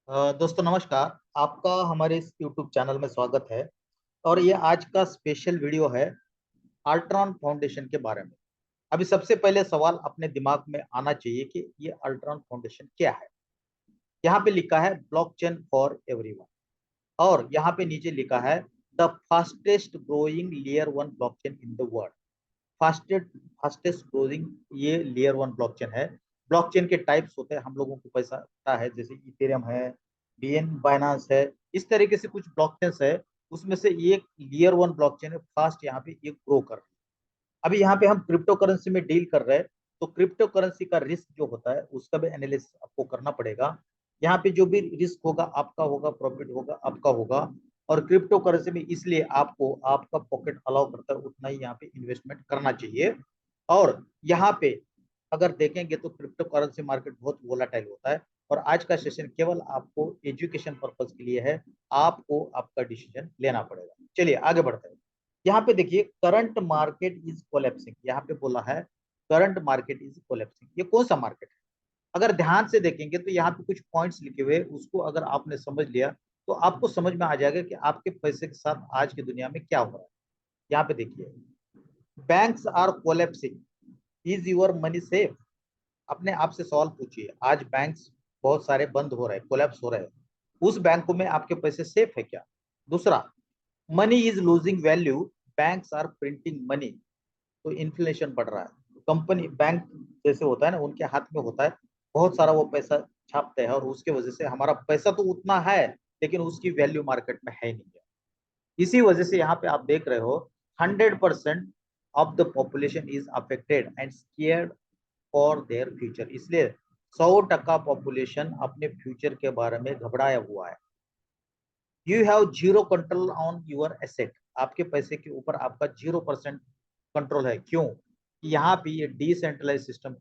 दोस्तों नमस्कार। आपका हमारे इस YouTube चैनल में स्वागत है। और ये आज का स्पेशल वीडियो है अल्ट्रॉन फाउंडेशन के बारे में। अभी सबसे पहले सवाल अपने दिमाग में आना चाहिए कि ये अल्ट्रॉन फाउंडेशन क्या है। यहाँ पे लिखा है ब्लॉकचेन फॉर एवरीवन, और यहाँ पे नीचे लिखा है the fastest growing layer one blockchain in the world. Fastest fastest growing ये लेयर वन ब्लॉकचेन है। ब्लॉकचेन के टाइप्स होते हैं, हम लोगों को पता है, जैसे इथेरियम है, बीएन बाइनांस है। इस तरीके से कुछ ब्लॉकचेन्स है, उसमें से एक लेयर वन ब्लॉकचेन है, फास्ट यहाँ पे ये ग्रो कर रही है। अभी यहाँ पे हम क्रिप्टो करेंसी में डील कर रहे हैं, तो क्रिप्टो करेंसी का रिस्क जो होता है उसका भी एनालिसिस आपको करना पड़ेगा। यहाँ पे जो भी रिस्क होगा आपका होगा, प्रॉफिट होगा आपका होगा। और क्रिप्टो करेंसी में इसलिए आपको आपका पॉकेट अलाउ करता है उतना ही यहाँ पे इन्वेस्टमेंट करना चाहिए। और यहाँ पे अगर देखेंगे तो क्रिप्टो करेंसी मार्केट बहुत वोलाटाइल होता है। और आज का सेशन केवल आपको एजुकेशन पर्पज के लिए है, आपको आपका डिसीजन लेना पड़ेगा। चलिए आगे बढ़ते हैं। यहाँ पे देखिए करंट मार्केट इज कोलैप्सिंग, यहाँ पे बोला है करंट मार्केट इज कोलैप्सिंग। ये कौन सा मार्केट है? अगर ध्यान से देखेंगे तो यहाँ पे कुछ पॉइंट्स लिखे हुए, उसको अगर आपने समझ लिया तो आपको समझ में आ जाएगा कि आपके पैसे के साथ आज की दुनिया में क्या हो रहा है। यहाँ पे देखिए, banks are collapsing, is your money safe? अपने आप से सवाल पूछिए, आज बैंक्स बहुत सारे बंद हो रहे हैं, कोलैप्स हो रहे हैं, उस बैंकों में आपके पैसे सेफ है क्या? दूसरा, money is losing value, banks are printing money, तो इन्फ्लेशन बढ़ रहा है। कंपनी बैंक जैसे होता है ना, उनके हाथ में होता है बहुत सारा, वो पैसा छापते हैं और उसके वजह से हमारा पैसा तो उतना है लेकिन उसकी वैल्यू मार्केट में है नहीं है। इसी वजह से यहाँ पे आप देख रहे हो 100% of the population is affected and scared for their future. इसलिए 100% पॉपुलेशन अपने फ्यूचर के बारे में घबराया हुआ है। You have zero control on your asset, आपके पैसे के ऊपर आपका 0% कंट्रोल है। क्यों? यहाँ पे ये डिसेंट्रलाइज सिस्टम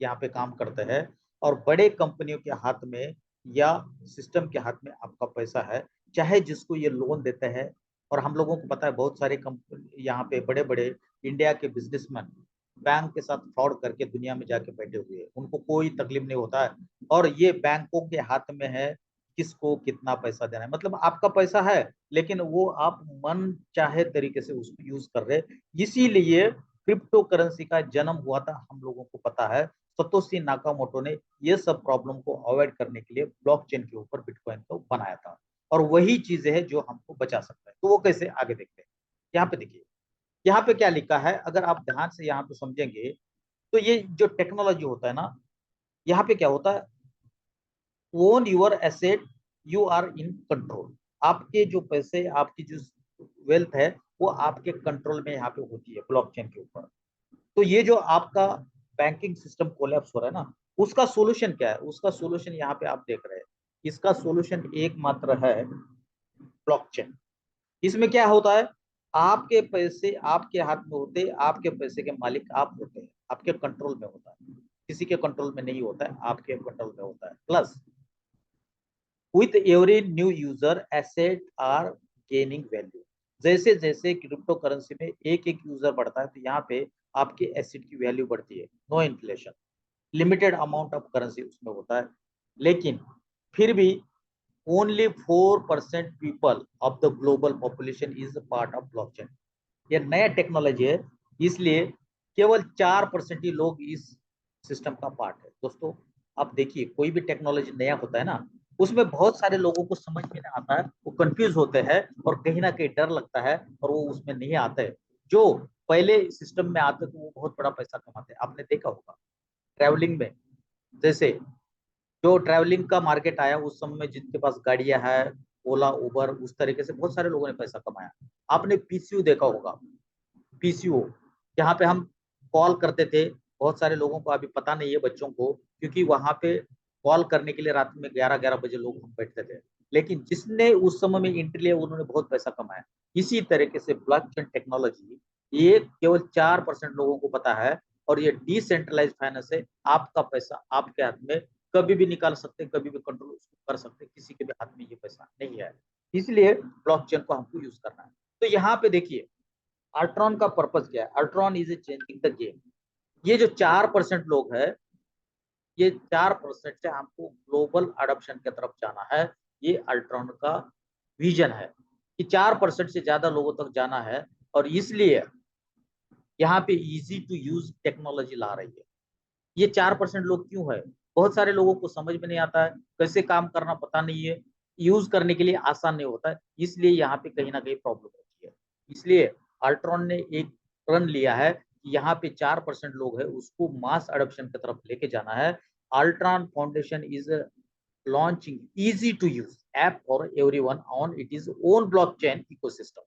यहाँ पे काम करते हैं, और बड़े कंपनियों के हाथ में या सिस्टम के हाथ में आपका पैसा है, चाहे जिसको ये लोन देते हैं। और हम लोगों को पता है बहुत सारे कंपनी यहाँ पे बड़े बड़े इंडिया के बिजनेसमैन बैंक के साथ फ्रॉड करके दुनिया में जाके बैठे हुए हैं, उनको कोई तकलीफ नहीं होता है। और ये बैंकों के हाथ में है किसको कितना पैसा देना है, मतलब आपका पैसा है लेकिन वो आप मन चाहे तरीके से उसको यूज कर रहे। इसीलिए क्रिप्टो करेंसी का जन्म हुआ था, हम लोगों को पता है। सतोशी नाकामोटो ने ये सब प्रॉब्लम को अवॉइड करने के लिए ब्लॉकचेन के ऊपर बिटकॉइन को बनाया था। और वही चीजें है जो हमको बचा सकता है, तो वो कैसे, आगे देखते हैं। यहाँ पे देखिए, यहाँ पे क्या लिखा है, अगर आप ध्यान से यहाँ पे समझेंगे तो ये जो टेक्नोलॉजी होता है ना, यहाँ पे क्या होता है, own your asset, you are in control. आपके जो पैसे, आपकी जो वेल्थ है, वो आपके कंट्रोल में यहाँ पे होती है ब्लॉकचेन के ऊपर। तो ये जो आपका बैंकिंग सिस्टम कोलैप्स हो रहा है ना, उसका सोल्यूशन क्या है? उसका सोल्यूशन यहाँ पे आप देख रहे हैं। इसका सोल्यूशन एकमात्र है ब्लॉकचेन। इसमें क्या होता है, आपके पैसे आपके हाथ में होते हैं, आपके पैसे के मालिक आप होते हैं, आपके कंट्रोल में होता है, किसी के कंट्रोल में नहीं होता है, आपके कंट्रोल में होता है। Plus with every new user asset are gaining value, जैसे जैसे क्रिप्टो करेंसी में एक एक यूजर बढ़ता है तो यहाँ पे आपके एसेट की वैल्यू बढ़ती है। No inflation, limited amount of currency उसमें होता है, लेकिन फिर भी only 4% people of the global population is part of blockchain. ये नया टेक्नोलॉजी है, इसलिए केवल 4% ही लोग इस सिस्टम का पार्ट है। दोस्तों आप देखिए, कोई भी टेक्नोलॉजी नया होता है ना, उसमें बहुत सारे लोगों को समझ में नहीं आता है, वो कंफ्यूज होते हैं और कहीं ना कहीं डर लगता है और वो उसमें नहीं आते। जो पहले सिस्टम में आते तो वो बहुत बड़ा पैसा कमाते हैं, आपने देखा होगा ट्रैवलिंग में। जैसे जो ट्रैवलिंग का मार्केट आया उस समय में, जिनके पास गाड़ियां है, ओला उबर, उस तरीके से बहुत सारे लोगों ने पैसा कमाया। आपने पीसीयू देखा होगा, पीसीओ, जहाँ पे हम कॉल करते थे। बहुत सारे लोगों को अभी पता नहीं है, बच्चों को, क्योंकि वहां पे कॉल करने के लिए रात में 11-11 बजे लोग हम बैठते थे। लेकिन जिसने उस समय में एंट्री लिया उन्होंने बहुत पैसा कमाया। इसी तरीके से ब्लॉकचेन टेक्नोलॉजी, ये केवल 4% लोगों को पता है। और ये डिसेंट्रलाइज फाइनेंस है, आपका पैसा आपके हाथ में, कभी भी निकाल सकते, कभी भी कंट्रोल उसको कर सकते, किसी के भी हाथ में ये पैसा नहीं है। इसलिए ब्लॉकचेन को हमको यूज करना है। तो यहाँ पे देखिए, अल्ट्रॉन का पर्पज क्या है? Ultron is changing the game. ये जो 4% लोग है, ये 4% से हमको ग्लोबल अडॉप्शन की तरफ जाना है। ये अल्ट्रॉन का विजन है कि 4% से ज्यादा लोगों तक जाना है, और इसलिए यहाँ पे इजी टू यूज टेक्नोलॉजी ला रही है। ये 4% लोग क्यों है? बहुत सारे लोगों को समझ में नहीं आता है, कैसे काम करना पता नहीं है, यूज करने के लिए आसान नहीं होता है, इसलिए यहाँ पे कहीं ना कहीं प्रॉब्लम होती है। इसलिए अल्ट्रॉन ने एक टर्न लिया है कि यहाँ पे 4% लोग है उसको मास अडॉप्शन की तरफ लेके जाना है। Ultron foundation is launching easy to use app for everyone on it is own blockchain ecosystem.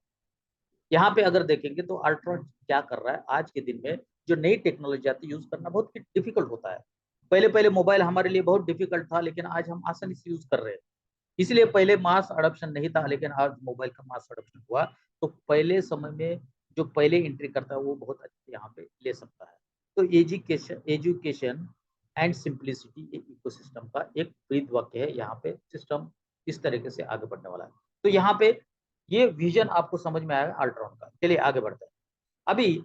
यहाँ पे अगर देखेंगे तो अल्ट्रॉन क्या कर रहा है, आज के दिन में जो नई टेक्नोलॉजी आती है यूज करना बहुत डिफिकल्ट होता है। पहले पहले मोबाइल हमारे लिए बहुत डिफिकल्ट था, लेकिन आज हम आसानी से यूज कर रहे हैं। इसलिए पहले मास अडॉप्शन नहीं था, लेकिन आज मोबाइल का मास अडॉप्शन हुआ। तो पहले समय में जो पहले एंट्री करता है वो बहुत अच्छे यहाँ पे ले सकता है। तो एजुकेशन एजुकेशन एंड सिंप्लिसिटी ये इकोसिस्टम का एक ब्रीद वाक्य है। यहाँ पे सिस्टम इस तरीके से आगे बढ़ने वाला है। तो यहाँ पे ये विजन आपको समझ में आएगा अल्ट्रॉन का। चलिए आगे बढ़ते हैं। अभी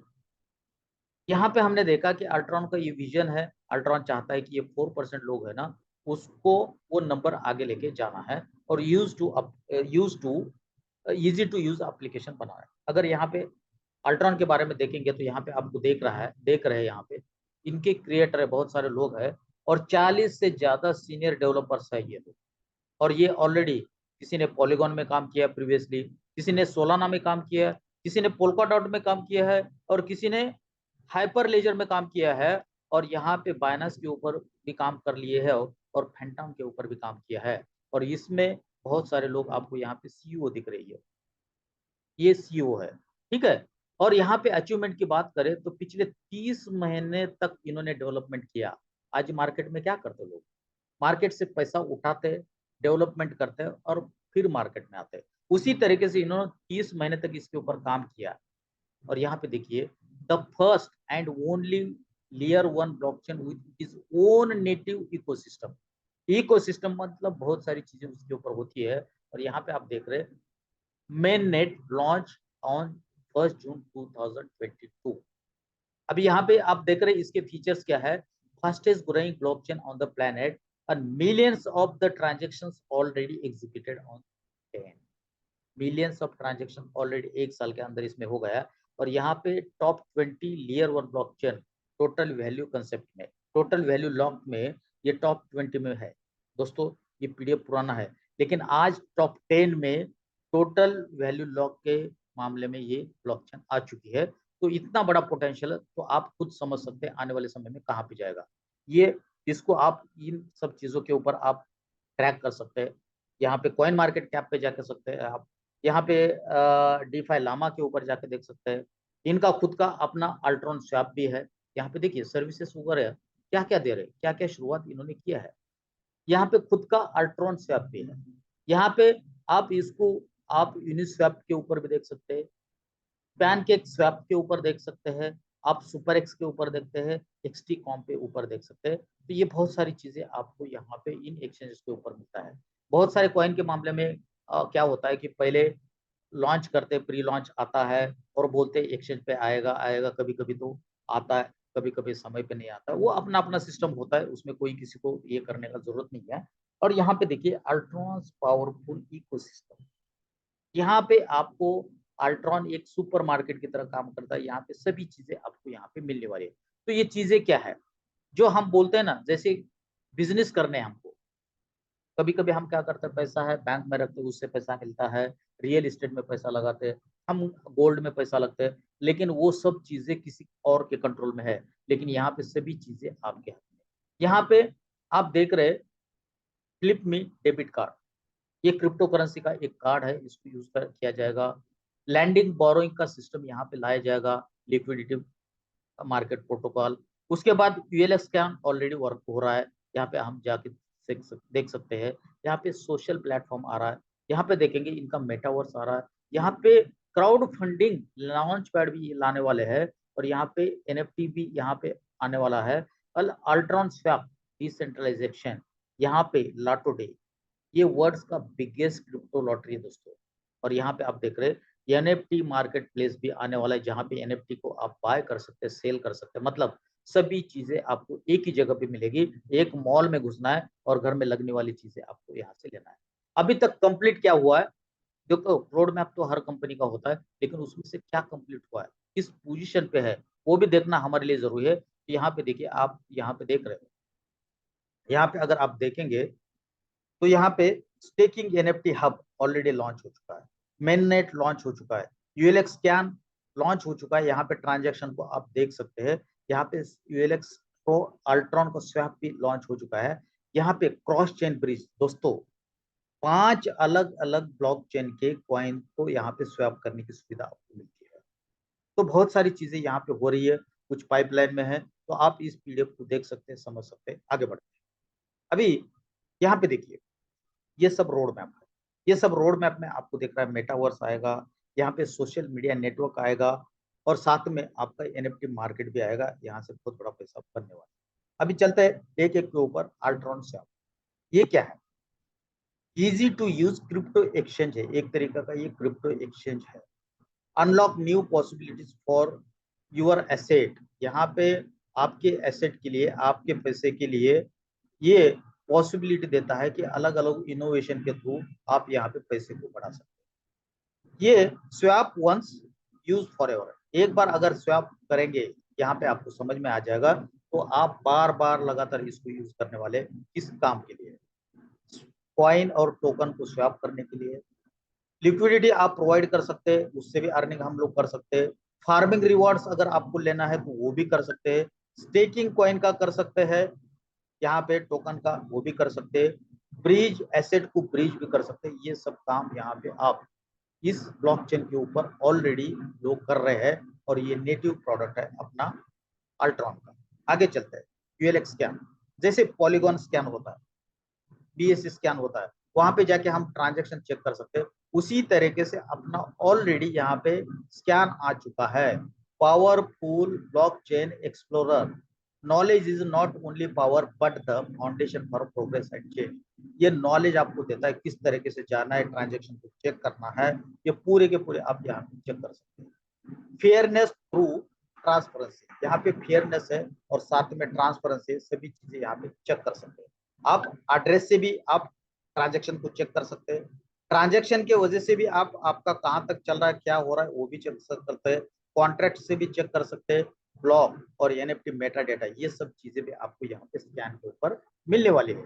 यहाँ पे हमने देखा कि अल्ट्रॉन का ये विजन है। अल्ट्रॉन चाहता है कि ये 4% लोग है ना, उसको वो नंबर आगे लेके जाना है, और use to easy to use application बनाना है। अगर यहाँ पे अल्ट्रॉन के बारे में देखेंगे तो यहाँ पे आपको देख रहे हैं यहाँ पे इनके क्रिएटर है, बहुत सारे लोग हैं, और 40 से ज्यादा सीनियर डेवलपर्स है ये लोग। और ये ऑलरेडी किसी ने पॉलीगॉन में काम किया प्रीवियसली, किसी ने सोलाना में काम किया है, किसी ने पोल्का डॉट में काम किया है, और किसी ने हाइपर लेजर में काम किया है, और यहाँ पे बाइनेंस के ऊपर भी काम कर लिए है, और फैंटम के ऊपर भी काम किया है। और इसमें बहुत सारे लोग आपको यहाँ पे सीईओ दिख रही है, ये सीईओ है, ठीक है। और यहाँ पे अचीवमेंट की बात करें तो पिछले 30 महीने तक इन्होंने डेवलपमेंट किया। आज मार्केट में क्या करते लोग, मार्केट से पैसा उठाते हैं, डेवलपमेंट करते हैं, और फिर मार्केट में आते हैं। उसी तरीके से इन्होंने 30 महीने तक इसके ऊपर काम किया। और यहाँ पे देखिए, the first and only layer one blockchain with is own native ecosystem. Ecosystem मतलब बहुत सारी चीजें उसके ऊपर होती है। और यहाँ पे आप देख रहे हैं मेन नेट लॉन्च ऑन 1 जून 2022। अभी यहाँ पे आप देख रहे हैं इसके फीचर्स क्या है। Fastest growing blockchain on the planet and millions of the transactions already executed on chain। Millions of transaction already 1 साल के अंदर इसमें हो गया। और यहाँ पे top 20 layer one blockchain total value concept में, टोटल वैल्यू लॉक में ये टॉप 20 में है। दोस्तों ये पीडीएफ पुराना है, लेकिन आज टॉप 10 में टोटल वैल्यू लॉक के मामले में ये ब्लॉकचेन आ चुकी है। तो इतना बड़ा पोटेंशियल है, तो आप खुद समझ सकते हैं आने वाले समय में कहाँ पे जाएगा ये। इसको आप इन सब चीजों के ऊपर आप ट्रैक कर सकते हैं। यहाँ पे कॉइन मार्केट कैप पे जाकर सकते हैं आप, यहाँ पे डीफाई लामा के ऊपर जाके देख सकते हैं। इनका खुद का अपना अल्ट्रॉन स्वैप भी है। यहाँ पे देखिए सर्विसेज वगैरह क्या क्या दे रहे हैं, क्या क्या शुरुआत इन्होंने किया है। यहाँ पे खुद का अल्ट्रॉन स्वैप भी है। यहाँ पे आप इसको आप यूनिस्वैप के ऊपर भी देख सकते हैं, पैनकेक स्वैप के ऊपर देख सकते हैं, आप सुपर एक्स के ऊपर देखते हैं, एक्सटी कॉम पे ऊपर देख सकते हैं। तो ये बहुत सारी चीजें आपको यहाँ पे इन एक्सचेंजेस के ऊपर मिलता है। बहुत सारे कॉइन के मामले में क्या होता है कि पहले लॉन्च करते, प्री लॉन्च आता है और बोलते एक्सचेंज पे आएगा आएगा, कभी कभी तो आता है, कभी कभी समय पे नहीं आता। वो अपना अपना सिस्टम होता है, उसमें कोई किसी को ये करने का जरूरत नहीं है। और यहाँ पे देखिए अल्ट्रॉन्स पावरफुल इकोसिस्टम, यहाँ पे आपको अल्ट्रॉन एक सुपर मार्केट की तरह काम करता है। यहाँ पे सभी चीजें आपको यहाँ पे मिलने वाली है। तो ये चीजें क्या है जो हम बोलते हैं ना, जैसे बिजनेस करने हमको, कभी कभी हम क्या करते हैं, पैसा है बैंक में रखते हैं, उससे पैसा मिलता है, रियल एस्टेट में पैसा लगाते हैं, हम गोल्ड में पैसा लगते हैं, लेकिन वो सब चीजें किसी और के कंट्रोल में है। लेकिन यहाँ पे सभी चीजें आपके हाथ में। यहाँ पे आप देख रहे फ्लिप मी डेबिट कार्ड, ये क्रिप्टो करेंसी का एक कार्ड है, इसको यूज कर किया जाएगा। लैंडिंग बोरोइंग का सिस्टम यहाँ पे लाया जाएगा, लिक्विडिटी मार्केट प्रोटोकॉल। उसके बाद यूएलएक्स स्कैन ऑलरेडी वर्क हो रहा है, यहाँ पे हम जाके देख सकते हैं। यहाँ पे सोशल प्लेटफॉर्म आ रहा है, यहाँ पे देखेंगे इनका मेटावर्स आ रहा है। यहाँ पे क्राउड फंडिंग लॉन्च पैड भी लाने वाले हैं, और यहाँ पे एनएफटी भी यहाँ पे आने वाला है। अल्ट्रॉन स्वैप डिसेंट्रलाइजेशन, यहाँ पे लाटो डे, ये वर्ड्स का बिगेस्ट क्रिप्टो लॉटरी है दोस्तों। और यहाँ पे आप देख रहे हैं एनएफटी मार्केट प्लेस भी आने वाला है, जहाँ पे एनएफटी को आप बाय कर सकते हैं, सेल कर सकते हैं। मतलब सभी चीजें आपको एक ही जगह पे मिलेगी। एक मॉल में घुसना है और घर में लगने वाली चीजें आपको यहाँ से लेना है। अभी तक कंप्लीट क्या हुआ है, देखो रोड मैप तो हर कंपनी का होता है, लेकिन उसमें से क्या कंप्लीट हुआ है, किस पोजीशन पे है, वो भी देखना हमारे लिए जरूरी है। यहाँ पे देखिए, आप यहाँ पे देख रहे हो, यहाँ पे अगर आप देखेंगे तो यहाँ पे staking NFT hub already launch हो चुका है, मेननेट लॉन्च हो चुका है, यूएलएक्स स्कैन लॉन्च हो चुका है। यहाँ पे ट्रांजेक्शन को आप देख सकते हैं। यहाँ पे यूएलएक्स प्रो अल्ट्रॉन का स्वैप भी लॉन्च हो चुका है। यहाँ पे क्रॉस चेन ब्रिज दोस्तों, 5 अलग अलग ब्लॉकचेन के कॉइन को यहाँ पे स्वैप करने की सुविधा आपको मिलती है। तो बहुत सारी चीजें यहाँ पे हो रही है, कुछ पाइपलाइन में है, तो आप इस पीडीएफ को देख सकते हैं, समझ सकते हैं। आगे बढ़ते हैं। अभी यहाँ पे देखिए, ये सब रोड मैप है। ये सब रोड मैप में आपको दिख रहा है मेटावर्स आएगा, यहाँ पे सोशल मीडिया नेटवर्क आएगा, और साथ में आपका एनएफटी मार्केट भी आएगा। यहाँ से बहुत बड़ा पैसा बनने वाला है। अभी चलते हैं एक एक के ऊपर। अल्ट्रॉन स्वैप ये क्या है? Easy to use crypto exchange है, एक तरीका का ये क्रिप्टो एक्सचेंज है। Unlock new possibilities for your asset, यहाँ पे आपके एसेट के लिए, आपके पैसे के लिए ये पॉसिबिलिटी देता है कि अलग अलग इनोवेशन के थ्रू आप यहाँ पे पैसे को बढ़ा सकते हैं। ये swap once use forever, एक बार अगर स्वैप करेंगे, यहाँ पे आपको समझ में आ जाएगा, तो आप बार बार लगातार इसको यूज करने वाले। किस काम के लिए? कॉइन और टोकन को स्वैप करने के लिए। लिक्विडिटी आप प्रोवाइड कर सकते हैं, उससे भी अर्निंग हम लोग कर सकते हैं। फार्मिंग रिवॉर्ड्स अगर आपको लेना है तो वो भी कर सकते हैं। स्टेकिंग कॉइन का कर सकते हैं, यहाँ पे टोकन का वो भी कर सकते हैं। ब्रिज एसेट को ब्रिज भी कर सकते हैं। ये सब काम यहाँ पे आप इस ब्लॉकचेन के ऊपर ऑलरेडी लोग कर रहे हैं, और ये नेटिव प्रोडक्ट है अपना अल्ट्रॉन का। आगे चलते हैं। यूएलएक्स स्कैन, जैसे पॉलीगॉन स्कैन होता है, बीएससी स्कैन होता है, वहां पे जाके हम ट्रांजेक्शन चेक कर सकते हैं। उसी तरीके से अपना ऑलरेडी यहाँ पे स्कैन आ चुका है, powerful blockchain explorer. Knowledge is not only power but the foundation for progress and change. ये नॉलेज आपको देता है किस तरीके से जाना है, ट्रांजेक्शन को चेक करना है, ये पूरे के पूरे आप यहाँ पे चेक कर सकते हैं। फेयरनेस थ्रू ट्रांसपेरेंसी, यहाँ पे फेयरनेस है और साथ में ट्रांसपेरेंसी, सभी चीजें यहाँ पे चेक कर सकते हैं। आप एड्रेस से भी आप ट्रांजैक्शन को चेक कर सकते हैं। ट्रांजैक्शन के वजह से भी आप आपका कहां तक चल रहा है, क्या हो रहा है, वो भी चेक करते हैं। कॉन्ट्रैक्ट से भी चेक कर सकते हैं। ब्लॉक और एनएफटी मेटा डेटा, ये सब चीजें भी आपको यहाँ पे स्कैन के ऊपर मिलने वाली है।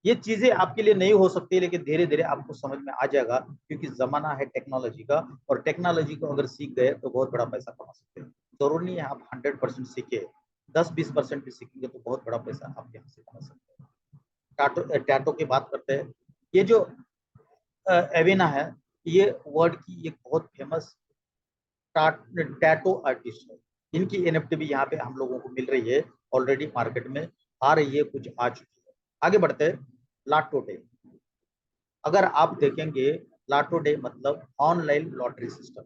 ये चीजें आपके लिए नहीं हो सकती, लेकिन धीरे धीरे आपको समझ में आ जाएगा, क्योंकि जमाना है टेक्नोलॉजी का, और टेक्नोलॉजी को अगर सीख गए तो बहुत बड़ा पैसा कमा सकते हैं। जरूरी नहीं है आप 100% सीखे, 10-20% भी सीखेंगे तो बहुत बड़ा पैसा आप यहाँ से कमा सकते हैं। टैटो की बात करते हैं। ये जो एविना है, ये वर्ल्ड की एक बहुत फेमस टैटो आर्टिस्ट है। इनकी एनएफटी भी यहाँ पे हम लोगों को मिल रही है, ऑलरेडी मार्केट में आ रही है, कुछ आ चुकी है। आगे बढ़ते हैं। लाटो डे, अगर आप देखेंगे, लाटो डे मतलब ऑनलाइन लॉटरी सिस्टम।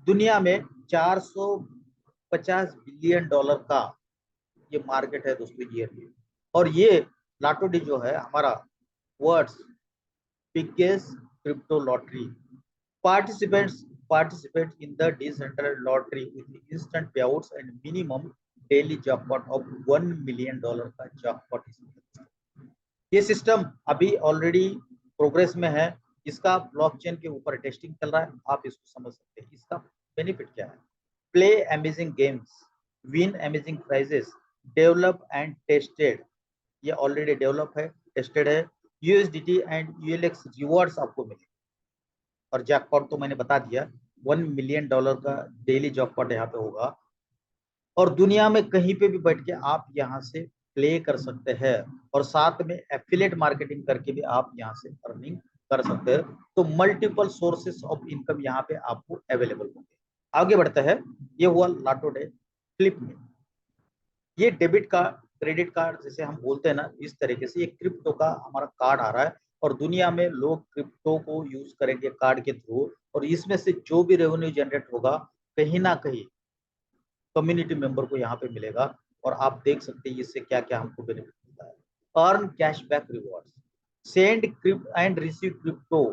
दुनिया में 450 बिलियन डॉलर का ये मार्केट है दोस्तों, ईयरली। और ये लाटो डे जो है हमारा world's biggest crypto lottery. Participants participate in the decentralized lottery with instant payouts and minimum daily jackpot of $1 million का jackpot इसमें। ये सिस्टम अभी ऑलरेडी प्रोग्रेस में है, इसका ब्लॉकचेन के ऊपर टेस्टिंग चल रहा है। आप इसको समझ सकते हैं। इसका बेनिफिट क्या है? Play amazing games, win amazing prizes, develop and tested. ये ऑलरेडी डेवलप है, टेस्टेड है। यूएसडीटी एंड यूएलएक्स रिवॉर्ड्स आपको मिले, और जैकपॉट तो मैंने बता दिया, $1 मिलियन का डेली जैकपॉट यहाँ पे होगा। और दुनिया में कहीं पे भी बैठ के आप यहाँ से प्ले कर सकते हैं, और साथ में एफिलिएट मार्केटिंग करके भी आप यहाँ से अर्निंग कर सकते हैं। तो मल्टीपल सोर्सेस ऑफ इनकम यहाँ पे आपको अवेलेबल होंगे। आगे बढ़ते हैं। ये हुआ लाटो डे। फ्लिप में, ये डेबिट कार्ड, क्रेडिट कार्ड जैसे हम बोलते हैं ना, इस तरीके से ये क्रिप्टो का हमारा कार्ड आ रहा है, और दुनिया में लोग क्रिप्टो को यूज करेंगे कार्ड के थ्रू, और इसमें से जो भी रेवेन्यू जनरेट होगा, कहीं ना कहीं कम्युनिटी मेंबर को यहाँ पे मिलेगा। और आप देख सकते हैं इससे क्या क्या हमको बेनिफिट मिलता है। Earn cashback rewards, send crypto and receive crypto.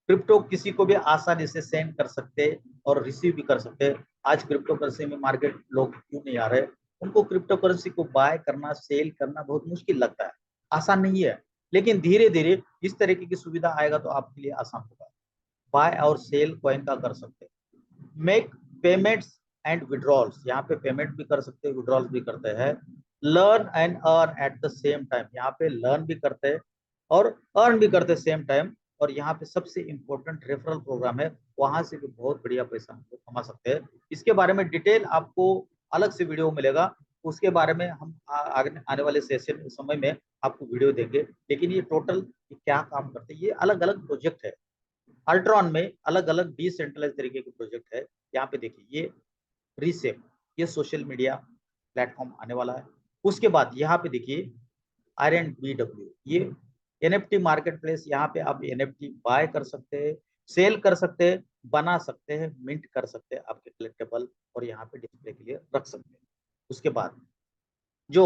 Crypto किसी को भी आसानी से सेंड कर सकते हैं और रिसीव भी कर सकते हैं। आज क्रिप्टो करेंसी में मार्केट लोग क्यों नहीं आ रहे? उनको क्रिप्टो करेंसी को बाय करना, सेल करना बहुत मुश्किल लगता है, आसान नहीं है। लेकिन धीरे धीरे इस तरीके की सुविधा आएगा तो आपके लिए आसान होगा। बाय और सेल कॉइन का कर सकते हैं। मेक पेमेंट्स एंड विड्रॉल्स, यहाँ पे पेमेंट भी कर सकते हैं, विड्रॉल्स भी करते हैं। Learn and earn at the same time, यहाँ पे लर्न भी करते हैं और अर्न भी करते हैं सेम टाइम। और यहाँ पे सबसे इंपॉर्टेंट रेफरल प्रोग्राम है, वहां से भी बहुत बढ़िया पैसा हम लोग कमा सकते हैं। इसके बारे में डिटेल आपको अलग से वीडियो मिलेगा, उसके बारे में हम आगे आने वाले सेशन समय में आपको वीडियो देंगे। लेकिन ये टोटल क्या काम करते हैं, ये अलग अलग प्रोजेक्ट है। अल्ट्रॉन में अलग अलग डिसेंट्रलाइज तरीके के प्रोजेक्ट है। यहाँ पे देखिए ये रीसेप, ये सोशल मीडिया प्लेटफॉर्म आने वाला है। उसके बाद यहाँ पे देखिए RNBW, ये NFT मार्केट प्लेस, यहाँ पे आप NFT बाय कर सकते हैं, सेल कर सकते हैं, बना सकते हैं, मिंट कर सकते हैं आपके कलेक्टेबल, और यहाँ पे डिस्प्ले के लिए रख सकते हैं। उसके बाद जो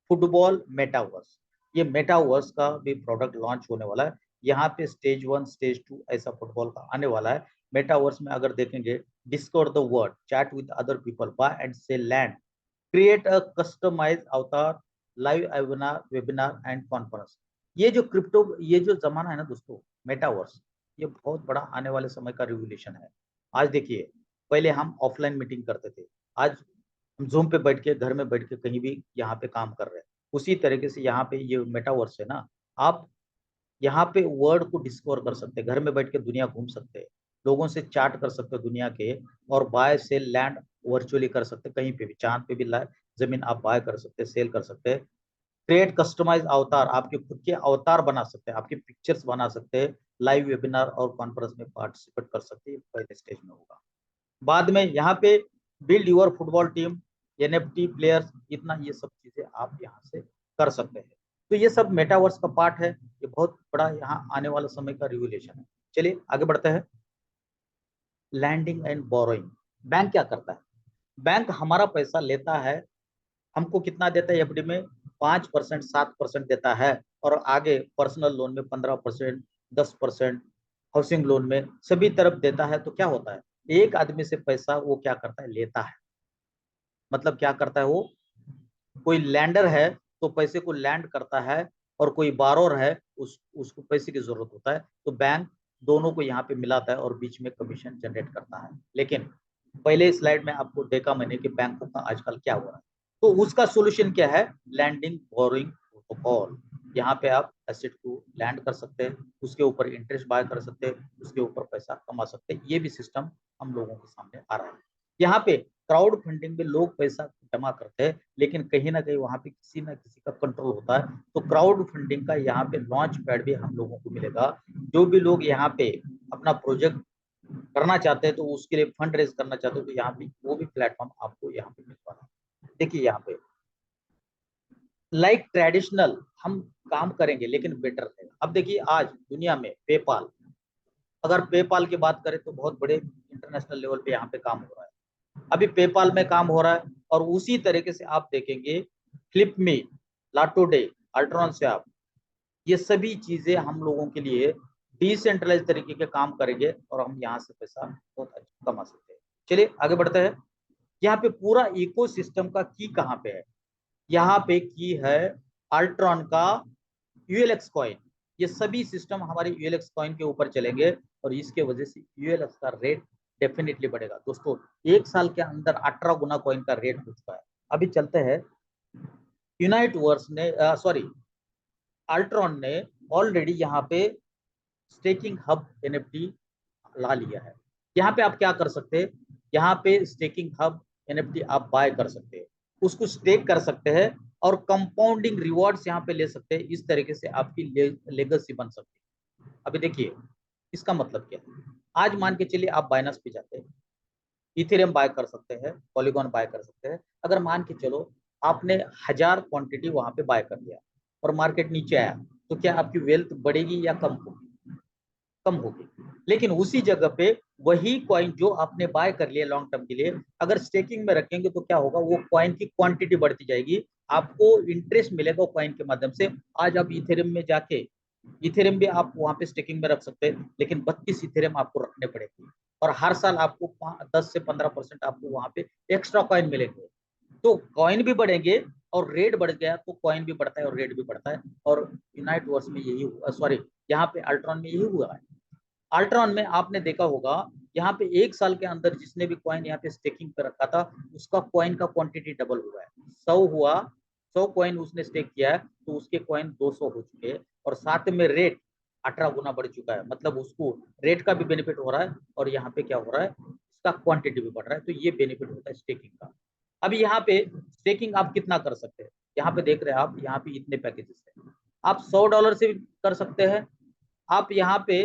फुटबॉल मेटावर्स, ये मेटावर्स का भी प्रोडक्ट लॉन्च होने वाला है। यहाँ पे स्टेज 1 स्टेज 2 ऐसा फुटबॉल का आने वाला है। मेटावर्स में अगर देखेंगे, discover the world, chat with other people, buy and sell land, create a customize avatar, live webinar and conference. ये जो क्रिप्टो, ये जो जमाना है ना दोस्तों, मेटावर्स, ये बहुत बड़ा आने वाले समय का रिवोल्यूशन है। आज देखिए, पहले हम ऑफलाइन मीटिंग करते थे, आज हम जूम पे बैठ के, घर में बैठ के कहीं भी यहाँ पे काम कर रहे हैं। उसी तरीके से यहाँ पे ये मेटावर्स है ना, आप यहाँ पे वर्ड को डिस्कवर कर सकते हैं, घर में बैठ के दुनिया घूम सकते हैं, लोगों से चैट कर सकते हैं दुनिया के, और बाय सेल लैंड वर्चुअली कर सकते हैं, कहीं पे भी, चांद पे भी जमीन आप बाय कर सकते हैं, सेल कर सकते हैं। क्रिएट कस्टमाइज अवतार, आपके खुद के अवतार बना सकते हैं, आपके पिक्चर्स बना सकते हैं, लाइव वेबिनार और कॉन्फ्रेंस में पार्टिसिपेट कर सकते हैं, पहले स्टेज में होगा। बाद में यहाँ पे build your football team, NFT players, इतना ये सब चीजें आप यहाँ से कर सकते हैं। तो ये सब मेटावर्स का पार्ट है, ये बहुत बड़ा यहाँ आने वाला समय का रिवोल्यूशन है। चलिए आगे बढ़ते हैं। लैंडिंग एंड बोरोइंग, बैंक क्या करता है? बैंक हमारा पैसा लेता है, हमको कितना देता है एफडी में? 5%, 7% देता है, और आगे पर्सनल लोन में 15%, 10%, हाउसिंग लोन में सभी तरफ देता है। तो क्या होता है, एक आदमी से पैसा वो क्या करता है, लेता है। मतलब क्या करता है वो, कोई लैंडर है तो पैसे को लैंड करता है, और कोई बारोर है उसको पैसे की जरूरत होता है, तो बैंक दोनों को यहाँ पे मिलाता है और बीच में कमीशन जनरेट करता है। लेकिन पहले स्लाइड में आपको देखा मैंने कि बैंकों का आजकल क्या हो रहा है, तो उसका सोल्यूशन क्या है, लैंडिंग बोरिंग प्रोटोकॉल। यहाँ पे आप एसेट को लैंड कर सकते हैं, उसके ऊपर इंटरेस्ट बाय कर सकते हैं, उसके ऊपर पैसा कमा सकते हैं। ये भी सिस्टम हम लोगों के सामने आ रहा है। यहाँ पे क्राउड फंडिंग में लोग पैसा जमा करते हैं, लेकिन कहीं ना कहीं वहां पे किसी ना किसी का कंट्रोल होता है। तो क्राउड फंडिंग का यहाँ पे लॉन्च पैड भी हम लोगों को मिलेगा। जो भी लोग यहाँ पे अपना प्रोजेक्ट करना चाहते हैं, तो उसके लिए फंड रेज करना चाहते हो, तो यहाँ पे वो भी प्लेटफॉर्म आपको यहाँ पे मिल रहा है। देखिए यहाँ पे लाइक ट्रेडिशनल हम काम करेंगे, लेकिन बेटर रहेगा। अब देखिए आज दुनिया में पेपाल, अगर पेपाल की बात करें तो बहुत बड़े इंटरनेशनल लेवल पे यहाँ पे काम हो रहा है। अभी पेपाल में काम हो रहा है, और उसी तरीके से आप देखेंगे फ्लिपमी, लाटोडे, अल्ट्रॉन से आप, ये सभी चीजें हम लोगों के लिए डिसेंट्रलाइज तरीके के काम करेंगे, और हम यहाँ से पैसा बहुत अच्छा कमा सकते हैं। चलिए आगे बढ़ते हैं। यहाँ पे पूरा इकोसिस्टम का की कहाँ पे है? यहाँ पे की है अल्ट्रॉन का यूएलएक्स कॉइन। ये सभी सिस्टम हमारे यूएलएक्स कॉइन के ऊपर चलेंगे, और इसके वजह से यूएलएक्स का रेट डेफिनेटली बढ़ेगा। दोस्तों एक साल के अंदर 18 गुना कॉइन का रेट हो चुका है। अभी चलते हैं, यूनाइट वर्स ने सॉरी अल्ट्रॉन ने ऑलरेडी यहाँ पे स्टेकिंग हब एनएफटी ला लिया है। यहाँ पे आप क्या कर सकते हैं, यहाँ पे स्टेकिंग हब एनएफटी आप बाय कर सकते हैं, उसको स्टेक कर सकते हैं, और कंपाउंडिंग रिवॉर्ड्स यहाँ पे ले सकते हैं। इस तरीके से आपकी लेगेसी बन सकती है। अभी देखिए इसका मतलब क्या है, आज मान के चलिए आप बाइनस पे जाते हैं, इथेरियम बाय कर सकते हैं, पॉलीगॉन बाय कर सकते हैं। अगर मान के चलो आपने 1000 क्वांटिटी वहां पे बाय कर लिया, और मार्केट नीचे आया, तो क्या आपकी वेल्थ बढ़ेगी या कम होगी? कम होगी। लेकिन उसी जगह पे वही कॉइन जो आपने बाय कर लिया लॉन्ग टर्म के लिए, अगर स्टेकिंग में रखेंगे तो क्या होगा, वो कॉइन की क्वांटिटी बढ़ती जाएगी, आपको इंटरेस्ट मिलेगा कॉइन के माध्यम से। आज आप इथेरियम में जाके, इथेरियम भी आप वहां पे स्टेकिंग में रख सकते हैं, लेकिन 32 इथेरियम आपको रखने पड़ेंगे, और हर साल आपको 10 से 15% आपको वहां पे एक्स्ट्रा कॉइन मिलेंगे। तो कॉइन भी बढ़ेंगे और रेट बढ़ गया तो कॉइन भी बढ़ता है और रेट भी बढ़ता है। और यूनाइट वर्स में यही हुआ, सॉरी यहाँ पे अल्ट्रॉन में यही हुआ है। अल्ट्रॉन में आपने देखा होगा, यहाँ पे 1 साल के अंदर जिसने भी कॉइन यहाँ पे स्टेकिंग पे रखा था उसका कॉइन का क्वांटिटी डबल हुआ है। 100 हुआ, 100 कॉइन उसने स्टेक किया है तो उसके कॉइन 200 हो चुके हैं और साथ में रेट 18 गुना बढ़ चुका है। मतलब उसको रेट का भी बेनिफिट हो रहा है और यहाँ पे क्या हो रहा है, इसका क्वांटिटी भी बढ़ रहा है। तो ये बेनिफिट होता है स्टेकिंग का। अभी यहाँ पे स्टेकिंग आप कितना कर सकते हैं, यहाँ पे देख रहे हैं आप, यहाँ पे इतने पैकेजेस है। आप $100 से भी कर सकते हैं। आप यहाँ पे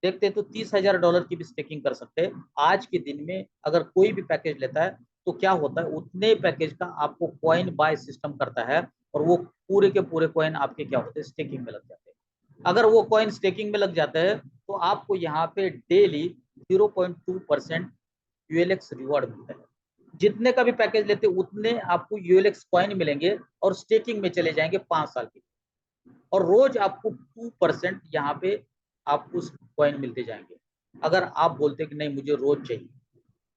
देखते हैं तो $30,000 की भी स्टेकिंग कर सकते हैं। आज के दिन में अगर कोई भी पैकेज लेता है तो क्या होता है, उतने पैकेज का आपको कॉइन बाय सिस्टम करता है और वो पूरे के पूरे कॉइन आपके क्या होते हैं, स्टेकिंग में लग जाते हैं। अगर वो कॉइन स्टेकिंग में लग जाता है तो आपको यहाँ पे डेली 0.2% यूएलएक्स रिवॉर्ड मिलता है। जितने का भी पैकेज लेते उतने आपको यूएलएक्स कॉइन मिलेंगे और स्टेकिंग में चले जाएंगे 5 साल के, और रोज आपको 2% यहाँ पे आपको कॉइन मिलते जाएंगे। अगर आप बोलते कि नहीं मुझे रोज चाहिए,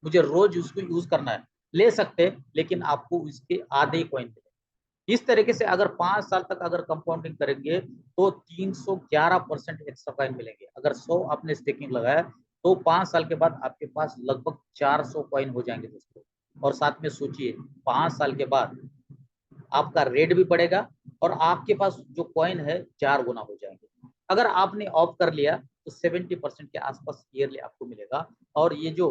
मुझे रोज उसको यूज करना है, ले सकते हैं, लेकिन आपको इसके आधे कॉइन मिलेंगे। इस तरीके से अगर 5 साल तक अगर कंपाउंडिंग करेंगे तो 311% एक्स्ट्रा कॉइन मिलेंगे। अगर 100 आपने स्टेकिंग लगाया तो 5 साल के बाद आपके पास लगभग 400 कॉइन हो जाएंगे दोस्तों। और साथ में सोचिए 5 साल के बाद आपका रेट भी बढ़ेगा और आपके पास जो कॉइन है 4 गुना हो जाएंगे। अगर आपने ऑफ कर लिया तो 70% के आसपास ईयरली आपको मिलेगा। और ये जो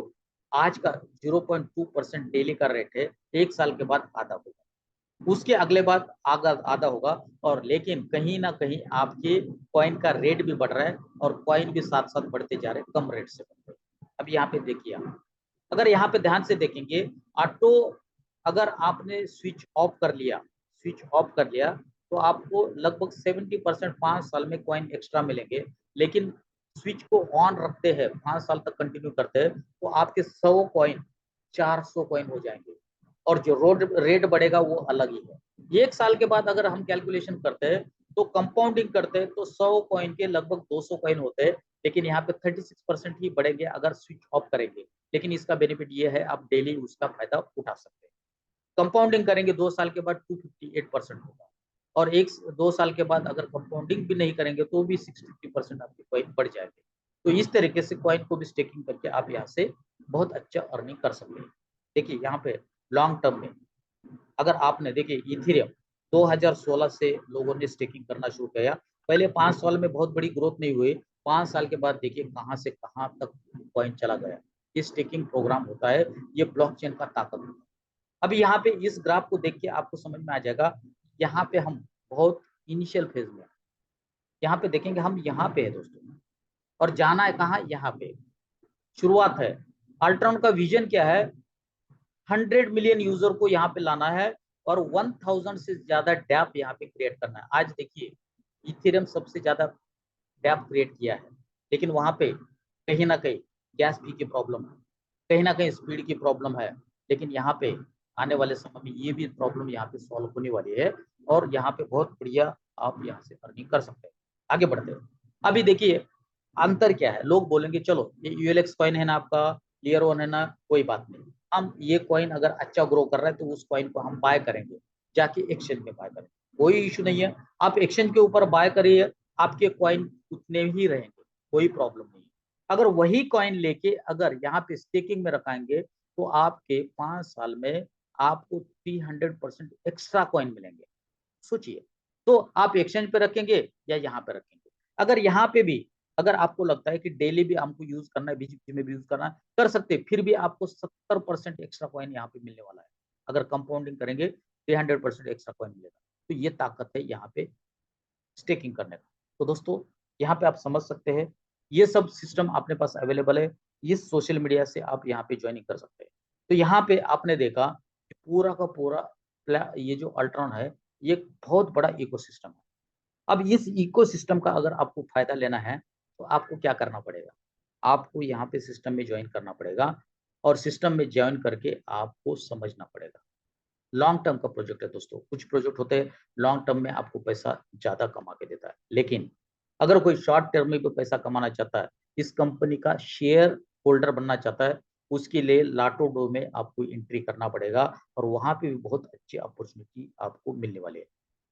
आज का 0.2% डेली का रेट है, 1 साल के बाद आधा होगा, उसके अगले बाद आधा आधा होगा। और लेकिन कहीं ना कहीं आपके कॉइन का रेट भी बढ़ रहा है और कॉइन भी साथ साथ बढ़ते जा रहे हैं, कम रेट से बढ़ रहे हैं। अब यहाँ पे देखिए आप, अगर यहाँ पे ध्यान से देखेंगे ऑटो, अगर आपने स्विच ऑफ कर लिया, स्विच ऑफ कर लिया तो आपको लगभग 70% 5 साल में कॉइन एक्स्ट्रा मिलेंगे। लेकिन स्विच को ऑन रखते हैं, 5 साल तक कंटिन्यू करते हैं तो आपके 100 कॉइन 400 कॉइन हो जाएंगे और जो रोड रेट बढ़ेगा वो अलग ही है। 1 साल के बाद अगर हम कैलकुलेशन करते हैं तो कंपाउंडिंग करते हैं तो 100 कॉइन के लगभग 200 कॉइन होते हैं। लेकिन यहाँ पे 36% ही बढ़ेंगे अगर स्विच ऑफ करेंगे। लेकिन इसका बेनिफिट ये है आप डेली उसका फायदा उठा सकते हैं। कंपाउंडिंग करेंगे 2 साल के बाद 258% होगा और 1-2 साल के बाद अगर कंपाउंडिंग भी नहीं करेंगे तो भी 60% आपके कॉइन बढ़ जाएंगे। तो इस तरीके से कॉइन को भी स्टेकिंग करके आप यहाँ से बहुत अच्छा अर्निंग कर सकते हैं। देखिए यहाँ पे लॉन्ग टर्म में अगर आपने देखिए इथेरियम 2016 से लोगों ने स्टेकिंग करना शुरू किया। पहले 5 साल में बहुत बड़ी ग्रोथ नहीं हुई, 5 साल के बाद देखिए कहाँ से कहाँ तक कॉइन चला गया। ये स्टेकिंग प्रोग्राम होता है, ये ब्लॉकचेन का ताकत होता है। अभी यहाँ पे इस ग्राफ को देख के आपको समझ में आ जाएगा, यहाँ पे हम बहुत इनिशियल फेज में, यहाँ पे देखेंगे हम यहाँ पे है दोस्तों, और जाना है कहाँ, यहाँ पे शुरुआत है। अल्ट्रॉन का विजन क्या है, 100 मिलियन यूजर को यहाँ पे लाना है और 1000 से ज्यादा डैप यहाँ पे क्रिएट करना है। आज देखिए इथेरियम सबसे ज्यादा डैप क्रिएट किया है, लेकिन वहां पे कहीं ना कहीं गैस फी की प्रॉब्लम है, कहीं ना कहीं स्पीड की प्रॉब्लम है। लेकिन यहाँ पे आने वाले समय में ये भी प्रॉब्लम यहाँ पे सॉल्व होने वाली है और यहाँ पे बहुत बढ़िया आप यहाँ से अर्निंग कर सकते हैं। आगे बढ़ते हैं। अभी देखिए अंतर क्या है, लोग बोलेंगे चलो ये यूएलएक्स कॉइन है ना आपका, लेयर 1 है ना, कोई बात नहीं, हम ये कॉइन अगर अच्छा ग्रो कर रहा है तो उस कॉइन को हम बाय करेंगे, जाके एक्सचेंज में बाय करेंगे, कोई इशू नहीं है। आप एक्सचेंज के ऊपर बाय करिए, आपके कॉइन उतने ही रहेंगे, कोई प्रॉब्लम नहीं है। अगर वही कॉइन लेके अगर यहाँ पे स्टेकिंग में रखाएंगे तो आपके 5 साल में आपको 300% एक्स्ट्रा कॉइन मिलेंगे। सोचिए, तो आप एक्सचेंज पे रखेंगे या यहाँ पे रखेंगे। अगर यहाँ पे भी अगर आपको लगता है कि डेली भी हमको यूज करना है, बीच में भी यूज करना है, कर सकते हैं, फिर भी आपको 70% एक्स्ट्रा कॉइन यहाँ पे मिलने वाला है। अगर कंपाउंडिंग करेंगे 300% एक्स्ट्रा कॉइन मिलेगा। तो ये ताकत है यहाँ पे स्टेकिंग करने का। तो दोस्तों यहाँ पे आप समझ सकते हैं, ये सब सिस्टम अपने पास अवेलेबल है। इस सोशल मीडिया से आप यहाँ पे ज्वाइनिंग कर सकते हैं। तो यहाँ पे आपने देखा कि पूरा का पूरा ये जो अल्ट्रॉन है ये बहुत बड़ा इकोसिस्टम है। अब इस इकोसिस्टम का अगर आपको फायदा लेना है तो आपको क्या करना पड़ेगा, आपको यहाँ पे सिस्टम में ज्वाइन करना पड़ेगा और सिस्टम में ज्वाइन करके आपको समझना पड़ेगा। लॉन्ग टर्म का प्रोजेक्ट है दोस्तों। कुछ प्रोजेक्ट होते हैं लॉन्ग टर्म में आपको पैसा ज्यादा कमा के देता है, लेकिन अगर कोई शॉर्ट टर्म में भी पैसा कमाना चाहता है, इस कंपनी का शेयर होल्डर बनना चाहता है, उसके लिए लाटोडो में आपको एंट्री करना पड़ेगा और वहाँ पे भी बहुत अच्छी अपॉर्चुनिटी आपको मिलने वाली है।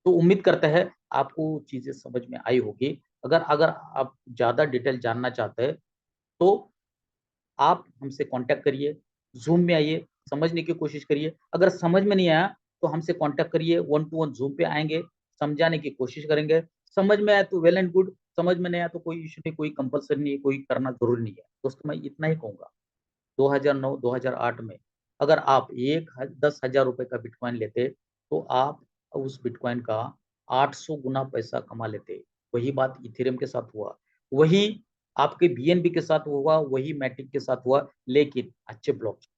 तो उम्मीद करते हैं आपको चीज़ें समझ में आई होगी। अगर अगर आप ज़्यादा डिटेल जानना चाहते हैं तो आप हमसे कांटेक्ट करिए, ज़ूम में आइए, समझने की कोशिश करिए। अगर समझ में नहीं आया तो हमसे कांटेक्ट करिए, वन टू वन ज़ूम पे आएँगे, समझाने की कोशिश करेंगे। समझ में आया तो वेल एंड गुड, समझ में नहीं आया तो कोई इश्यू नहीं, कोई कंपल्सरी नहीं है, कोई करना ज़रूरी नहीं है। दोस्तों मैं इतना ही कहूँगा, 2009-2008 में अगर आप 10,000 रुपए का बिटकॉइन लेते, तो आप उस बिटकॉइन का 800 गुना पैसा कमा लेते। वही बात इथेरियम के साथ हुआ, वही आपके बीएनबी के साथ हुआ, वही मैटिक के साथ हुआ, लेकिन अच्छे ब्लॉकचेन।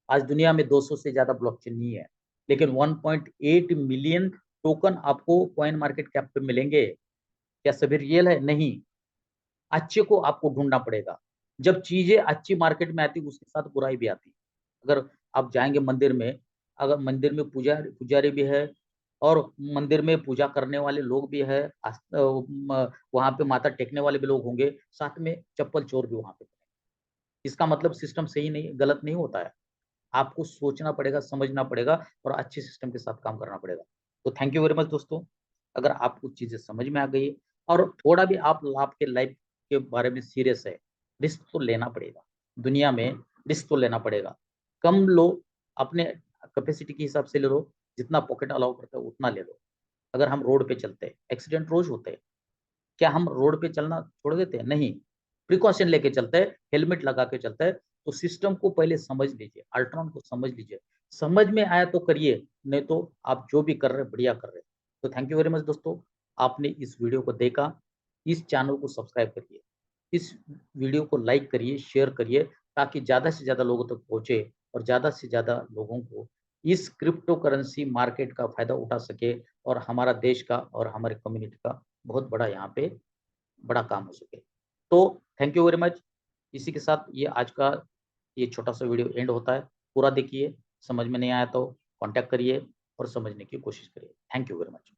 आज दुनिया में 200 से ज़्यादा ब्लॉकचेन नहीं है, लेकिन 1.8 मिलियन टोकन आपको कॉइन मार्केट कैप पे मिलेंगे। क्या सभी रियल है? नहीं। अच्छे को आपको ढूँढना पड़ेगा। जब चीज़ें अच्छी मार्केट में आती है, उसके साथ बुराई भी आती है। अगर आप जाएँगे मंदिर में, अगर मंदिर में पुजारी भी है और मंदिर में पूजा करने वाले लोग भी हैं, वहाँ पे माथा टेकने वाले भी लोग होंगे, साथ में चप्पल चोर भी वहाँ पे। इसका मतलब सिस्टम सही नहीं, गलत नहीं होता है। आपको सोचना पड़ेगा, समझना पड़ेगा और अच्छे सिस्टम के साथ काम करना पड़ेगा। तो थैंक यू वेरी मच दोस्तों। अगर आपको चीज़ें समझ में आ गई और थोड़ा भी आप आपके लाइफ के बारे में सीरियस है, रिस्क तो लेना पड़ेगा। दुनिया में रिस्क तो लेना पड़ेगा। कम लो, अपने कैपेसिटी के हिसाब से ले लो, जितना पॉकेट अलाउ करता है उतना ले लो। अगर हम रोड पे चलते हैं, एक्सीडेंट रोज़ होते हैं। क्या हम रोड पे चलना छोड़ देते हैं? नहीं, प्रिकॉशन लेके चलते हैं, हेलमेट लगा के चलते हैं। तो सिस्टम को पहले समझ लीजिए, अल्ट्रॉन को समझ लीजिए। समझ में आया तो करिए, नहीं तो आप जो भी कर रहे हैं, बढ़िया कर रहे हैं। तो थैंक यू वेरी मच दोस्तों, आपने इस वीडियो को देखा। इस चैनल को सब्सक्राइब करिए, इस वीडियो को लाइक करिए, शेयर करिए ताकि ज़्यादा से ज़्यादा लोगों तक पहुँचे और ज़्यादा से ज़्यादा लोगों को इस क्रिप्टो करेंसी मार्केट का फ़ायदा उठा सके और हमारा देश का और हमारी कम्युनिटी का बहुत बड़ा यहाँ पे बड़ा काम हो सके। तो थैंक यू वेरी मच। इसी के साथ ये आज का ये छोटा-सा वीडियो एंड होता है। पूरा देखिए, समझ में नहीं आया तो कॉन्टैक्ट करिए और समझने की कोशिश करिए। Thank you very much.